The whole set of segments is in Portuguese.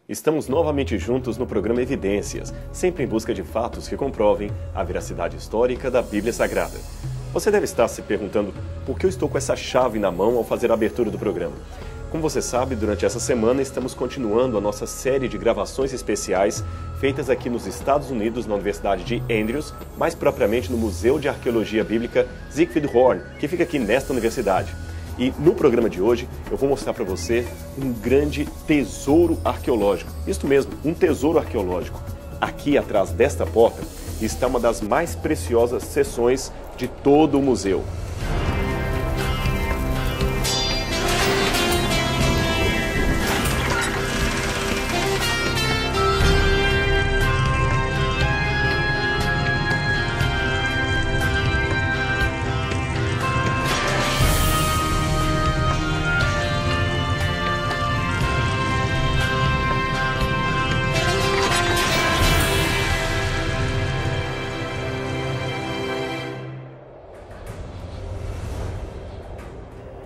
Estamos novamente juntos no programa Evidências, sempre em busca de fatos que comprovem a veracidade histórica da Bíblia Sagrada. Você deve estar se perguntando por que eu estou com essa chave na mão ao fazer a abertura do programa. Como você sabe, durante essa semana estamos continuando a nossa série de gravações especiais feitas aqui nos Estados Unidos, na Universidade de Andrews, mais propriamente no Museu de Arqueologia Bíblica Siegfried Horn, que fica aqui nesta universidade. E no programa de hoje eu vou mostrar para você um grande tesouro arqueológico. Isso mesmo, um tesouro arqueológico. Aqui atrás desta porta está uma das mais preciosas seções de todo o museu.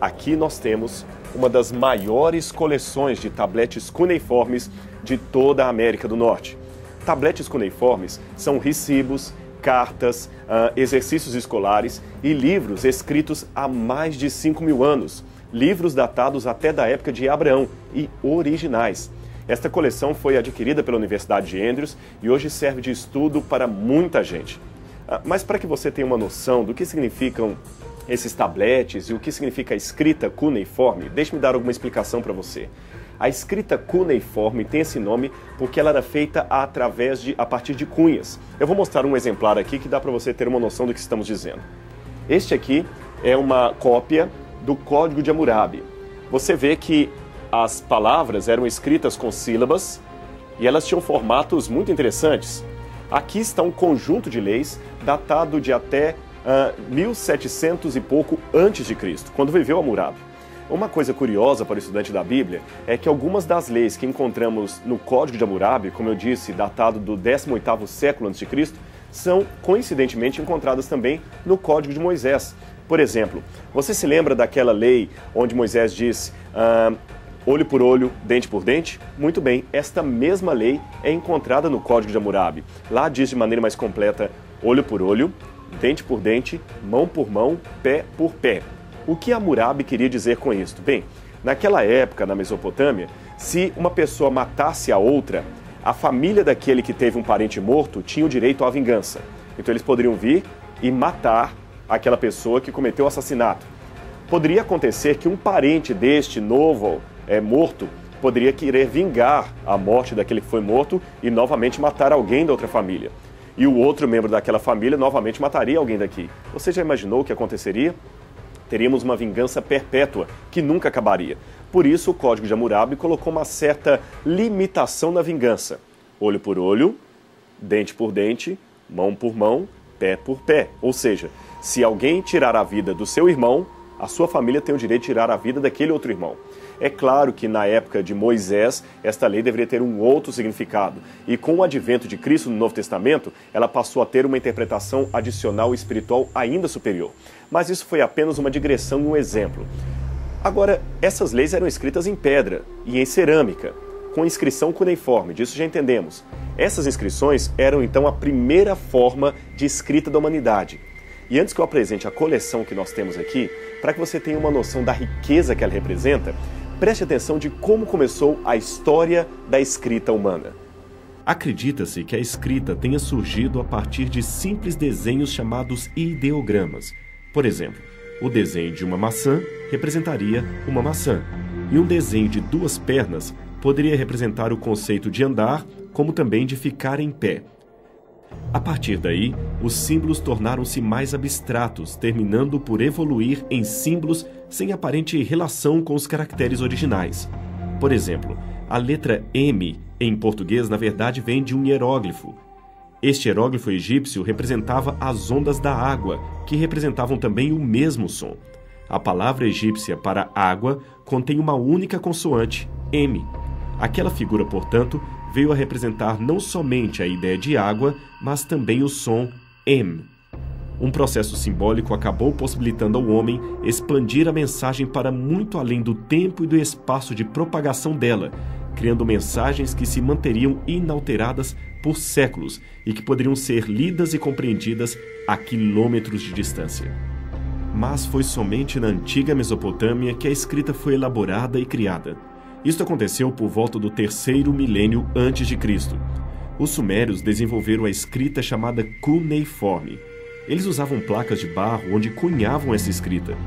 Aqui nós temos uma das maiores coleções de tabletes cuneiformes de toda a América do Norte. Tabletes cuneiformes são recibos, cartas, exercícios escolares e livros escritos há mais de 5.000 anos. Livros datados até da época de Abraão e originais. Esta coleção foi adquirida pela Universidade de Andrews e hoje serve de estudo para muita gente. Mas para que você tenha uma noção do que significam esses tabletes e o que significa a escrita cuneiforme, deixe-me dar alguma explicação para você. A escrita cuneiforme tem esse nome porque ela era feita a partir de cunhas. Eu vou mostrar um exemplar aqui que dá para você ter uma noção do que estamos dizendo. Este aqui é uma cópia do Código de Hammurabi. Você vê que as palavras eram escritas com sílabas e elas tinham formatos muito interessantes. Aqui está um conjunto de leis datado de até 1700 e pouco antes de Cristo, quando viveu Hammurabi. Uma coisa curiosa para o estudante da Bíblia é que algumas das leis que encontramos no Código de Hammurabi, como eu disse, datado do 18º século a.C., são coincidentemente encontradas também no Código de Moisés. Por exemplo, você se lembra daquela lei onde Moisés diz olho por olho, dente por dente? Muito bem, esta mesma lei é encontrada no Código de Hammurabi. Lá diz de maneira mais completa olho por olho, dente por dente, mão por mão, pé por pé. O que Hammurabi queria dizer com isto? Bem, naquela época, na Mesopotâmia, se uma pessoa matasse a outra, a família daquele que teve um parente morto tinha o direito à vingança. Então eles poderiam vir e matar aquela pessoa que cometeu o assassinato. Poderia acontecer que um parente deste novo morto poderia querer vingar a morte daquele que foi morto e novamente matar alguém da outra família. E o outro membro daquela família novamente mataria alguém daqui. Você já imaginou o que aconteceria? Teríamos uma vingança perpétua, que nunca acabaria. Por isso, o Código de Hammurabi colocou uma certa limitação na vingança. Olho por olho, dente por dente, mão por mão, pé por pé. Ou seja, se alguém tirar a vida do seu irmão, a sua família tem o direito de tirar a vida daquele outro irmão. É claro que na época de Moisés, esta lei deveria ter um outro significado. E com o advento de Cristo no Novo Testamento, ela passou a ter uma interpretação adicional e espiritual ainda superior. Mas isso foi apenas uma digressão e um exemplo. Agora, essas leis eram escritas em pedra e em cerâmica, com inscrição cuneiforme, disso já entendemos. Essas inscrições eram então a primeira forma de escrita da humanidade. E antes que eu apresente a coleção que nós temos aqui, para que você tenha uma noção da riqueza que ela representa, preste atenção de como começou a história da escrita humana. Acredita-se que a escrita tenha surgido a partir de simples desenhos chamados ideogramas. Por exemplo, o desenho de uma maçã representaria uma maçã, e um desenho de duas pernas poderia representar o conceito de andar, como também de ficar em pé. A partir daí, os símbolos tornaram-se mais abstratos, terminando por evoluir em símbolos sem aparente relação com os caracteres originais. Por exemplo, a letra M em português na verdade vem de um hieróglifo. Este hieróglifo egípcio representava as ondas da água, que representavam também o mesmo som. A palavra egípcia para água contém uma única consoante, M. Aquela figura, portanto, veio a representar não somente a ideia de água, mas também o som M. Um processo simbólico acabou possibilitando ao homem expandir a mensagem para muito além do tempo e do espaço de propagação dela, criando mensagens que se manteriam inalteradas por séculos e que poderiam ser lidas e compreendidas a quilômetros de distância. Mas foi somente na antiga Mesopotâmia que a escrita foi elaborada e criada. Isto aconteceu por volta do 3º milênio antes de Cristo. Os sumérios desenvolveram a escrita chamada cuneiforme. Eles usavam placas de barro onde cunhavam essa escrita.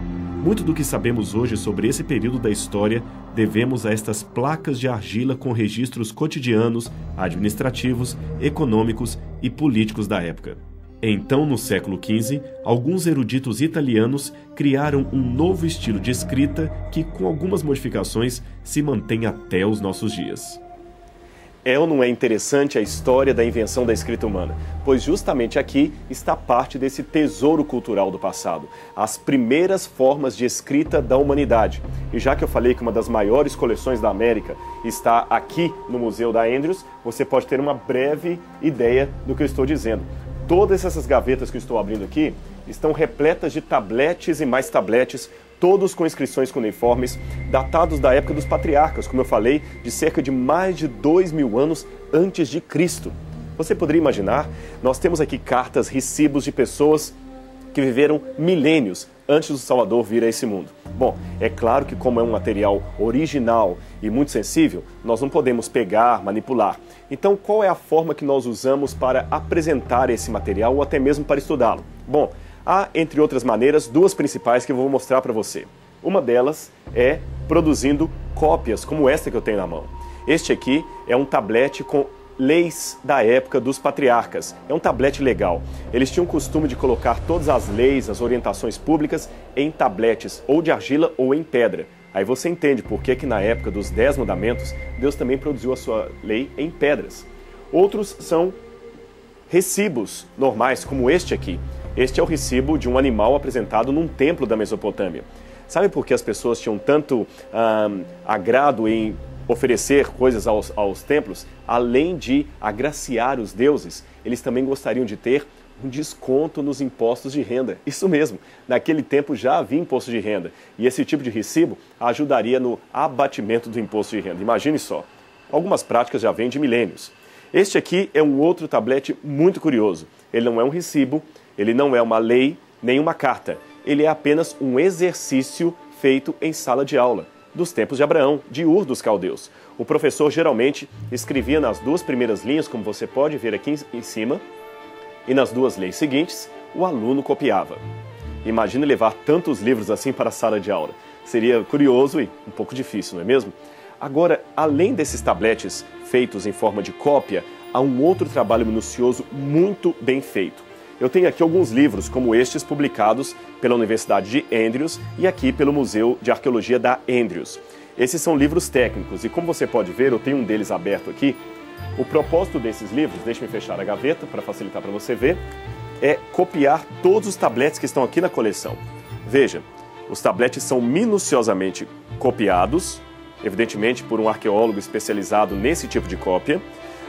Muito do que sabemos hoje sobre esse período da história devemos a estas placas de argila com registros cotidianos, administrativos, econômicos e políticos da época. Então, no século XV, alguns eruditos italianos criaram um novo estilo de escrita que, com algumas modificações, se mantém até os nossos dias. É ou não é interessante a história da invenção da escrita humana? Pois justamente aqui está parte desse tesouro cultural do passado, as primeiras formas de escrita da humanidade. E já que eu falei que uma das maiores coleções da América está aqui no Museu da Andrews, você pode ter uma breve ideia do que eu estou dizendo. Todas essas gavetas que eu estou abrindo aqui estão repletas de tabletes e mais tabletes, todos com inscrições cuneiformes, datados da época dos patriarcas, como eu falei, de cerca de mais de 2000 anos antes de Cristo. Você poderia imaginar, nós temos aqui cartas, recibos de pessoas que viveram milênios antes do Salvador vir a esse mundo. Bom, é claro que como é um material original e muito sensível, nós não podemos pegar, manipular. Então, qual é a forma que nós usamos para apresentar esse material ou até mesmo para estudá-lo? Bom, há, entre outras maneiras, duas principais que eu vou mostrar para você. Uma delas é produzindo cópias, como esta que eu tenho na mão. Este aqui é um tablete com leis da época dos patriarcas. É um tablete legal. Eles tinham o costume de colocar todas as leis, as orientações públicas em tabletes, ou de argila ou em pedra. Aí você entende por que na época dos 10 mandamentos, Deus também produziu a sua lei em pedras. Outros são recibos normais, como este aqui. Este é o recibo de um animal apresentado num templo da Mesopotâmia. Sabe por que as pessoas tinham tanto agrado em oferecer coisas aos templos? Além de agraciar os deuses, eles também gostariam de ter um desconto nos impostos de renda. Isso mesmo, naquele tempo já havia imposto de renda. E esse tipo de recibo ajudaria no abatimento do imposto de renda. Imagine só, algumas práticas já vêm de milênios. Este aqui é um outro tablete muito curioso. Ele não é um recibo, ele não é uma lei, nem uma carta. Ele é apenas um exercício feito em sala de aula, dos tempos de Abraão, de Ur dos Caldeus. O professor geralmente escrevia nas duas primeiras linhas, como você pode ver aqui em cima, e nas duas leis seguintes, o aluno copiava. Imagine levar tantos livros assim para a sala de aula. Seria curioso e um pouco difícil, não é mesmo? Agora, além desses tabletes feitos em forma de cópia, há um outro trabalho minucioso muito bem feito. Eu tenho aqui alguns livros, como estes, publicados pela Universidade de Andrews e aqui pelo Museu de Arqueologia da Andrews. Esses são livros técnicos e, como você pode ver, eu tenho um deles aberto aqui. O propósito desses livros, deixe-me fechar a gaveta para facilitar para você ver, é copiar todos os tabletes que estão aqui na coleção. Veja, os tabletes são minuciosamente copiados, evidentemente por um arqueólogo especializado nesse tipo de cópia.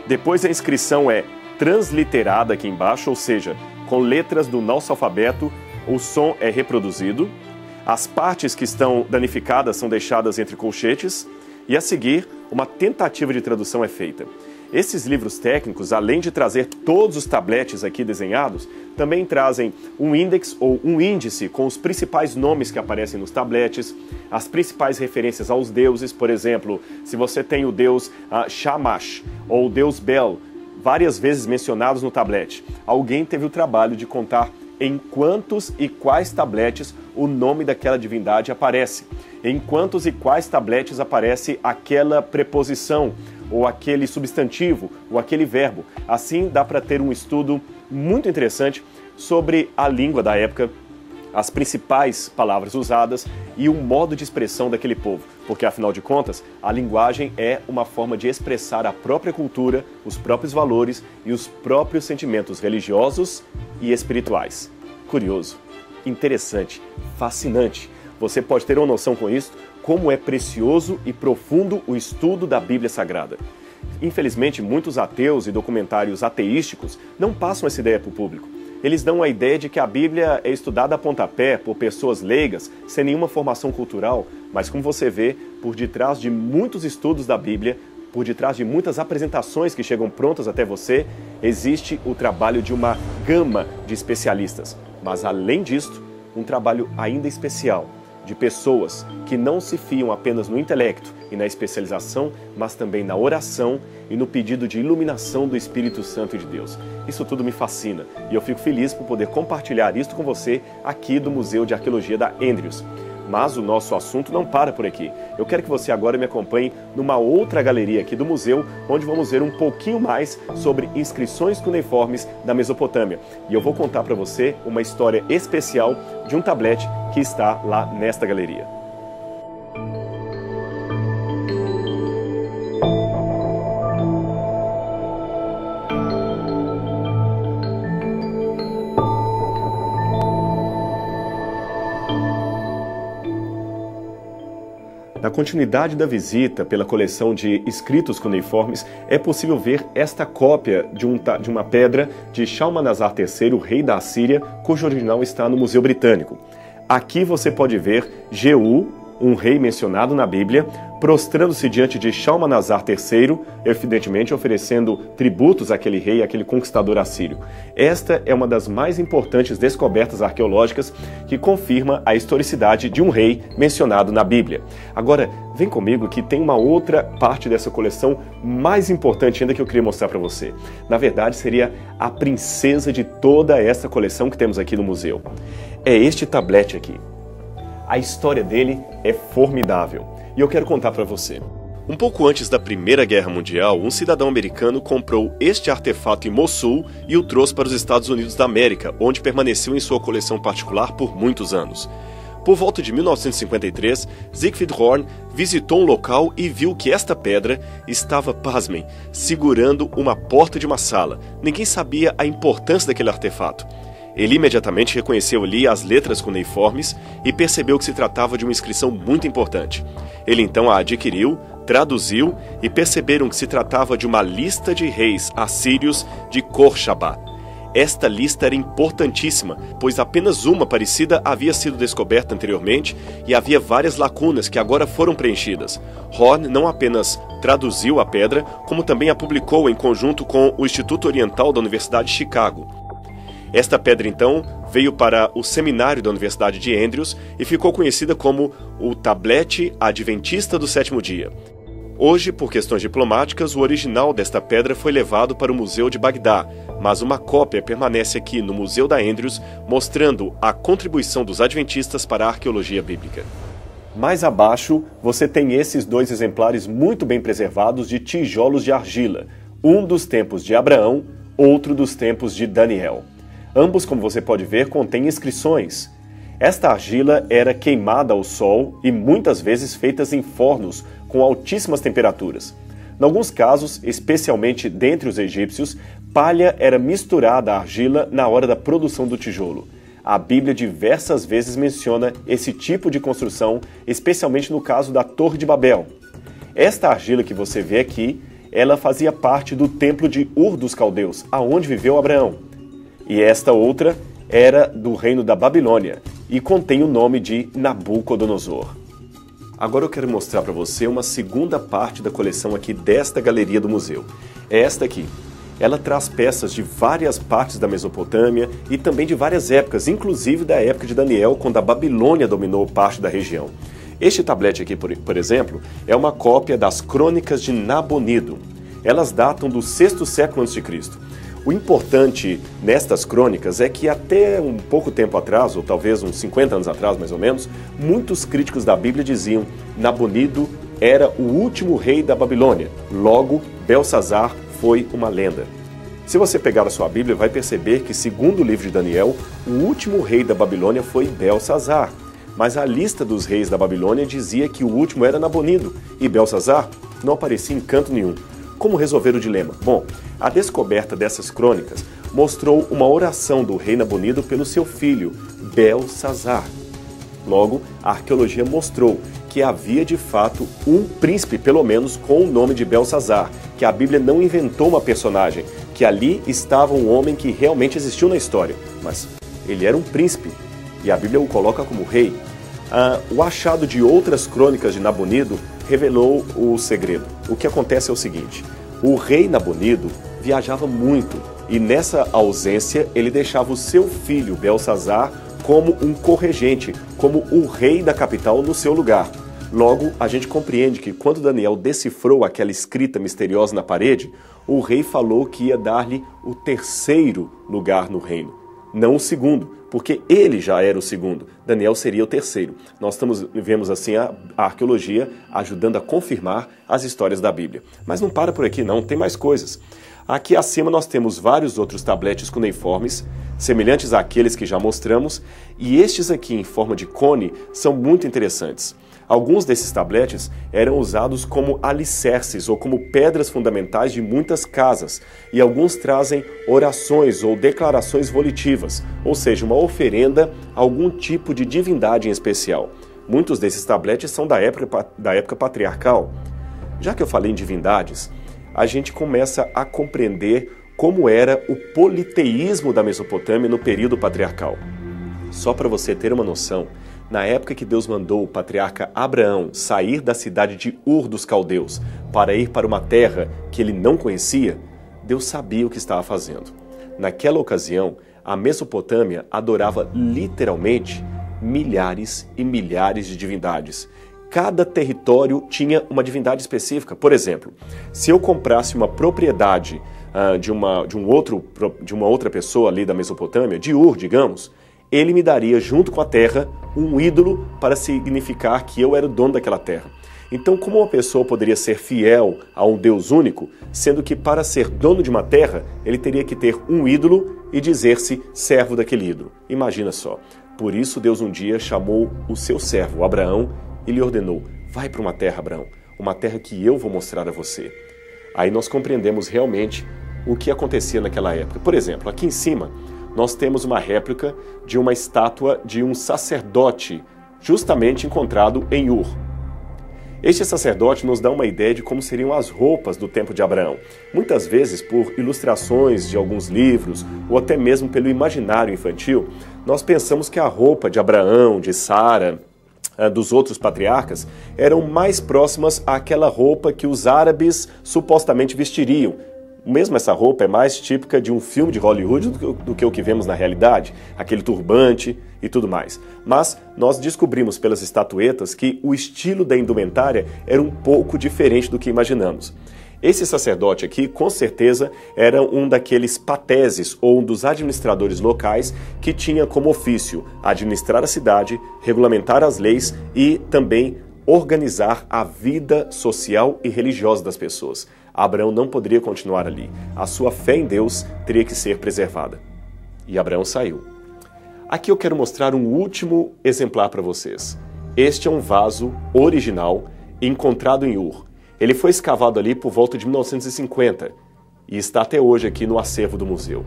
Depois a inscrição é transliterada aqui embaixo, ou seja, com letras do nosso alfabeto, o som é reproduzido. As partes que estão danificadas são deixadas entre colchetes e, a seguir, uma tentativa de tradução é feita. Esses livros técnicos, além de trazer todos os tabletes aqui desenhados, também trazem um índex ou um índice com os principais nomes que aparecem nos tabletes, as principais referências aos deuses. Por exemplo, se você tem o deus Shamash ou o deus Bel, várias vezes mencionados no tablete, alguém teve o trabalho de contar em quantos e quais tabletes o nome daquela divindade aparece, em quantos e quais tabletes aparece aquela preposição, ou aquele substantivo, ou aquele verbo. Assim dá para ter um estudo muito interessante sobre a língua da época, as principais palavras usadas e o modo de expressão daquele povo. Porque, afinal de contas, a linguagem é uma forma de expressar a própria cultura, os próprios valores e os próprios sentimentos religiosos e espirituais. Curioso, interessante, fascinante. Você pode ter uma noção com isso, como é precioso e profundo o estudo da Bíblia Sagrada. Infelizmente, muitos ateus e documentários ateísticos não passam essa ideia para o público. Eles dão a ideia de que a Bíblia é estudada a pontapé por pessoas leigas, sem nenhuma formação cultural, mas como você vê, por detrás de muitos estudos da Bíblia, por detrás de muitas apresentações que chegam prontas até você, existe o trabalho de uma gama de especialistas. Mas, além disso, um trabalho ainda especial de pessoas que não se fiam apenas no intelecto e na especialização, mas também na oração e no pedido de iluminação do Espírito Santo de Deus. Isso tudo me fascina e eu fico feliz por poder compartilhar isso com você aqui do Museu de Arqueologia da Andrews. Mas o nosso assunto não para por aqui. Eu quero que você agora me acompanhe numa outra galeria aqui do museu, onde vamos ver um pouquinho mais sobre inscrições cuneiformes da Mesopotâmia. E eu vou contar para você uma história especial de um tablete que está lá nesta galeria. Na continuidade da visita pela coleção de escritos cuneiformes, é possível ver esta cópia de uma pedra de Shalmaneser III, rei da Assíria, cujo original está no Museu Britânico. Aqui você pode ver Jeú, um rei mencionado na Bíblia, prostrando-se diante de Shalmaneser III, evidentemente oferecendo tributos àquele rei, àquele conquistador assírio. Esta é uma das mais importantes descobertas arqueológicas que confirma a historicidade de um rei mencionado na Bíblia. Agora, vem comigo que tem uma outra parte dessa coleção mais importante ainda que eu queria mostrar para você. Na verdade, seria a princesa de toda essa coleção que temos aqui no museu. É este tablete aqui. A história dele é formidável e eu quero contar para você. Um pouco antes da Primeira Guerra Mundial, um cidadão americano comprou este artefato em Mossul e o trouxe para os Estados Unidos da América, onde permaneceu em sua coleção particular por muitos anos. Por volta de 1953, Siegfried Horn visitou um local e viu que esta pedra estava, pasmem, segurando uma porta de uma sala. Ninguém sabia a importância daquele artefato. Ele imediatamente reconheceu ali as letras cuneiformes e percebeu que se tratava de uma inscrição muito importante. Ele então a adquiriu, traduziu e perceberam que se tratava de uma lista de reis assírios de Khorshaba. Esta lista era importantíssima, pois apenas uma parecida havia sido descoberta anteriormente e havia várias lacunas que agora foram preenchidas. Horn não apenas traduziu a pedra, como também a publicou em conjunto com o Instituto Oriental da Universidade de Chicago. Esta pedra, então, veio para o seminário da Universidade de Andrews e ficou conhecida como o Tablete Adventista do Sétimo Dia. Hoje, por questões diplomáticas, o original desta pedra foi levado para o Museu de Bagdá, mas uma cópia permanece aqui no Museu da Andrews, mostrando a contribuição dos adventistas para a arqueologia bíblica. Mais abaixo, você tem esses dois exemplares muito bem preservados de tijolos de argila, um dos tempos de Abraão, outro dos tempos de Daniel. Ambos, como você pode ver, contêm inscrições. Esta argila era queimada ao sol e muitas vezes feitas em fornos com altíssimas temperaturas. Em alguns casos, especialmente dentre os egípcios, palha era misturada à argila na hora da produção do tijolo. A Bíblia diversas vezes menciona esse tipo de construção, especialmente no caso da Torre de Babel. Esta argila que você vê aqui, ela fazia parte do templo de Ur dos Caldeus, aonde viveu Abraão. E esta outra era do reino da Babilônia e contém o nome de Nabucodonosor. Agora eu quero mostrar para você uma segunda parte da coleção aqui desta galeria do museu. É esta aqui. Ela traz peças de várias partes da Mesopotâmia e também de várias épocas, inclusive da época de Daniel, quando a Babilônia dominou parte da região. Este tablete aqui, por exemplo, é uma cópia das Crônicas de Nabonido. Elas datam do 6º século a.C. O importante nestas crônicas é que até um pouco tempo atrás, ou talvez uns 50 anos atrás mais ou menos, muitos críticos da Bíblia diziam que Nabonido era o último rei da Babilônia. Logo, Belsazar foi uma lenda. Se você pegar a sua Bíblia, vai perceber que, segundo o livro de Daniel, o último rei da Babilônia foi Belsazar. Mas a lista dos reis da Babilônia dizia que o último era Nabonido, e Belsazar não aparecia em canto nenhum. Como resolver o dilema? Bom, a descoberta dessas crônicas mostrou uma oração do rei Nabonido pelo seu filho, Belsazar. Logo, a arqueologia mostrou que havia de fato um príncipe, pelo menos com o nome de Belsazar, que a Bíblia não inventou uma personagem, que ali estava um homem que realmente existiu na história, mas ele era um príncipe e a Bíblia o coloca como rei. O achado de outras crônicas de Nabonido revelou o segredo. O que acontece é o seguinte: o rei Nabonido viajava muito e nessa ausência ele deixava o seu filho Belsazar como um corregente, como o rei da capital no seu lugar. Logo, a gente compreende que quando Daniel decifrou aquela escrita misteriosa na parede, o rei falou que ia dar-lhe o terceiro lugar no reino, não o segundo, porque ele já era o segundo, Daniel seria o terceiro. Nós vemos assim a arqueologia ajudando a confirmar as histórias da Bíblia. Mas não para por aqui não, tem mais coisas. Aqui acima nós temos vários outros tabletes cuneiformes, semelhantes àqueles que já mostramos, e estes aqui em forma de cone são muito interessantes. Alguns desses tabletes eram usados como alicerces ou como pedras fundamentais de muitas casas, e alguns trazem orações ou declarações volitivas, ou seja, uma oferenda a algum tipo de divindade em especial. Muitos desses tabletes são da época patriarcal. Já que eu falei em divindades, a gente começa a compreender como era o politeísmo da Mesopotâmia no período patriarcal. Só para você ter uma noção, na época que Deus mandou o patriarca Abraão sair da cidade de Ur dos Caldeus para ir para uma terra que ele não conhecia, Deus sabia o que estava fazendo. Naquela ocasião, a Mesopotâmia adorava literalmente milhares e milhares de divindades. Cada território tinha uma divindade específica. Por exemplo, se eu comprasse uma propriedade de uma outra pessoa ali da Mesopotâmia, de Ur, digamos, ele me daria, junto com a terra, um ídolo para significar que eu era o dono daquela terra. Então, como uma pessoa poderia ser fiel a um Deus único, sendo que para ser dono de uma terra, ele teria que ter um ídolo e dizer-se servo daquele ídolo? Imagina só. Por isso, Deus um dia chamou o seu servo, Abraão, e lhe ordenou: vai para uma terra, Abraão, uma terra que eu vou mostrar a você. Aí nós compreendemos realmente o que acontecia naquela época. Por exemplo, aqui em cima, nós temos uma réplica de uma estátua de um sacerdote justamente encontrado em Ur. Este sacerdote nos dá uma ideia de como seriam as roupas do tempo de Abraão. Muitas vezes, por ilustrações de alguns livros ou até mesmo pelo imaginário infantil, nós pensamos que a roupa de Abraão, de Sara, dos outros patriarcas, eram mais próximas àquela roupa que os árabes supostamente vestiriam. Mesmo essa roupa é mais típica de um filme de Hollywood do que o que vemos na realidade, aquele turbante e tudo mais. Mas nós descobrimos pelas estatuetas que o estilo da indumentária era um pouco diferente do que imaginamos. Esse sacerdote aqui, com certeza, era um daqueles pateses ou um dos administradores locais que tinha como ofício administrar a cidade, regulamentar as leis e também organizar a vida social e religiosa das pessoas. Abraão não poderia continuar ali. A sua fé em Deus teria que ser preservada. E Abraão saiu. Aqui eu quero mostrar um último exemplar para vocês. Este é um vaso original encontrado em Ur. Ele foi escavado ali por volta de 1950 e está até hoje aqui no acervo do museu.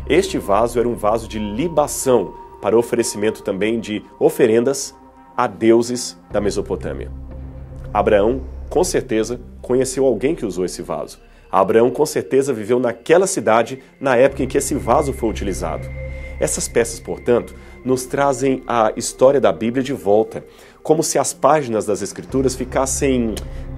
Este vaso era um vaso de libação para oferecimento também de oferendas a deuses da Mesopotâmia. Abraão, com certeza, conheceu alguém que usou esse vaso. Abraão, com certeza, viveu naquela cidade na época em que esse vaso foi utilizado. Essas peças, portanto, nos trazem a história da Bíblia de volta, como se as páginas das Escrituras ficassem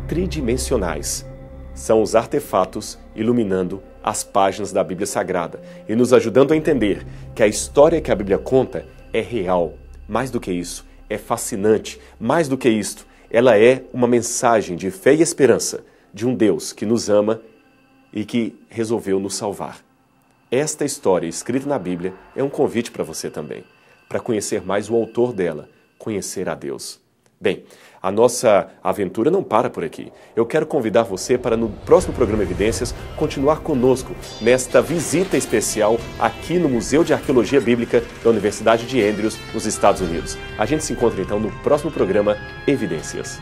tridimensionais. São os artefatos iluminando as páginas da Bíblia Sagrada e nos ajudando a entender que a história que a Bíblia conta é real. Mais do que isso, é fascinante. Mais do que isto, ela é uma mensagem de fé e esperança de um Deus que nos ama e que resolveu nos salvar. Esta história escrita na Bíblia é um convite para você também, para conhecer mais o autor dela, conhecer a Deus. Bem, a nossa aventura não para por aqui. Eu quero convidar você para, no próximo programa Evidências, continuar conosco nesta visita especial aqui no Museu de Arqueologia Bíblica da Universidade de Andrews, nos Estados Unidos. A gente se encontra então no próximo programa Evidências.